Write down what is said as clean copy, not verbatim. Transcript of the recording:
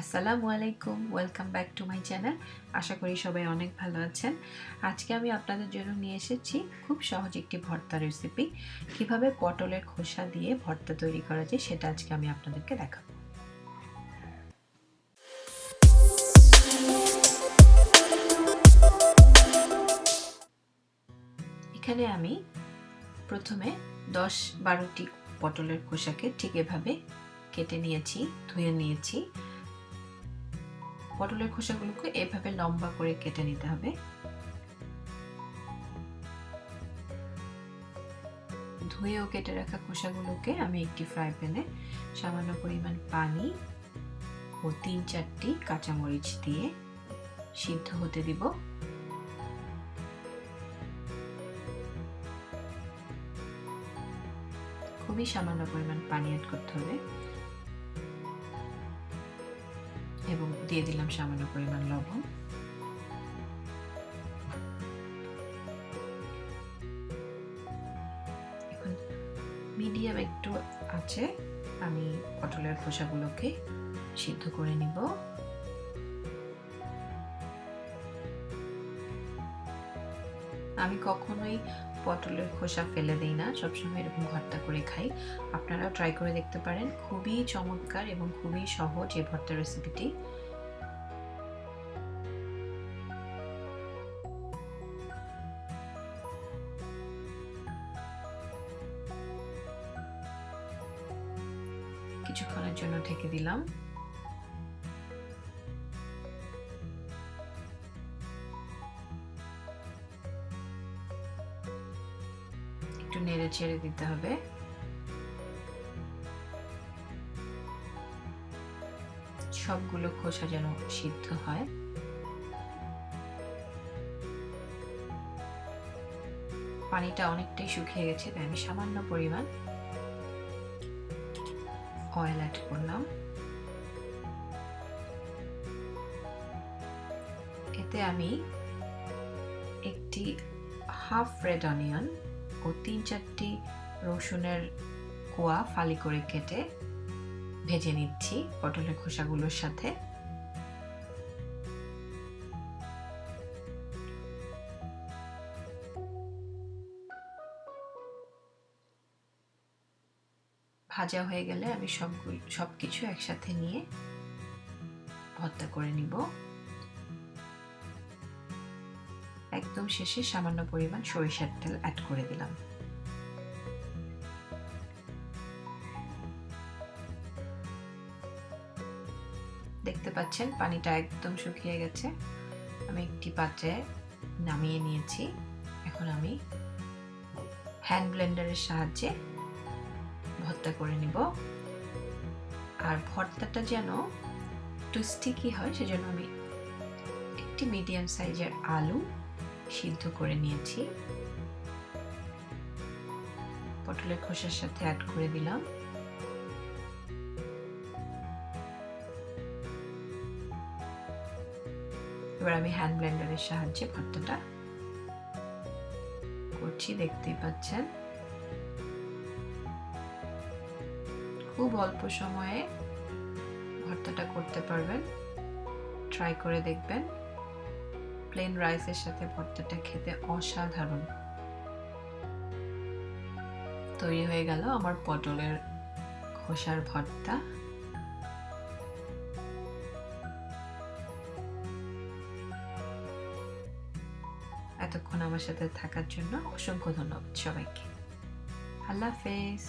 আসসালামু আলাইকুম, welcome back to my channel. আশা করি সবাই অনেক ভালো আছেন। আজকে আমি আপনাদের জন্য নিয়ে এসেছি খুব সহজ একটি ভর্তা রেসিপি। কিভাবে পটলের খোসা দিয়ে ভর্তা তৈরি করা যায় সেটা আজকে আমি আপনাদেরকে দেখাবো। এখানে আমি প্রথমে 10-12টি পটলের খোসাকে ঠিক এভাবে কেটে নিয়েছি, ধুয়ে নিয়েছি। পটলের খোসাগুলোকে এভাবে লম্বা করে কেটে নিতে হবে। ধুয়ে ও কেটে রাখা খোসাগুলোকে আমি একটি ফ্রাই প্যানে সামান্য পরিমাণ পানি ও 3-4টি কাঁচামরিচ দিয়ে সিদ্ধ হতে দিব। খুবই সামান্য পরিমাণ পানি অ্যাড করতে হবে এবং দিয়ে দিলাম সামান্য পরিমাণ লবণ। এখন মিডিয়াম একটু আছে আমি পটলের খোসাগুলোকে সিদ্ধ করে নিব। আমি কখনোই পটলের খোসা ফেলে দিই না, সবসময় এরকম ভর্তা করে খাই। আপনারাও ট্রাই করে দেখতে পারেন। খুবই চমৎকার এবং খুবই সহজ এই ভর্তা রেসিপিটি। কিছুক্ষণের জন্য ঢেকে দিলাম। একটু নেড়ে ছেড়ে দিতে হবে। সবগুলো খোসা যেন সিদ্ধ হয়। পানিটা অনেকটাই শুকিয়ে গেছে, তাই আমি সামান্য পরিমাণ অয়েল অ্যাড করলাম। এতে আমি একটি হাফ রেড অনিয়ন ও 3-4টি রসুনের কোয়া ফালি করে কেটে ভেজে নিচ্ছি পটলের খোসাগুলোর সাথে। ভাজা হয়ে গেলে আমি সবকিছু একসাথে নিয়ে ভর্তা করে নিব। একদম শেষে সামান্য পরিমাণ সরিষার তেল অ্যাড করে দিলাম। দেখতে পাচ্ছেন পানিটা একদম শুকিয়ে গেছে। আমি একটি পাত্রে নামিয়ে নিয়েছি। এখন আমি হ্যান্ড ব্লেন্ডারের সাহায্যে ভর্তা করে নিব। আর ভর্তাটা যেন একটু স্টিকি হয় সেজন্য আমি একটি মিডিয়াম সাইজের আলু সিদ্ধ করে নিয়েছি। পটলের খোসার সাথে অ্যাড করে দিলাম। এবার আমি হ্যান্ড ব্লেন্ডারের সাহায্যে ভর্তাটা করছি, দেখতেই পাচ্ছেন। খুব অল্প সময়ে ভর্তাটা করতে পারবেন, ট্রাই করে দেখবেন। প্লেন রাইসের সাথে ভর্তাটা খেতে অসাধারণ। তৈরি হয়ে গেল আমার পটলের খোসার ভর্তা। এতক্ষণ আমার সাথে থাকার জন্য অসংখ্য ধন্যবাদ সবাইকে। আল্লাহ হাফেজ।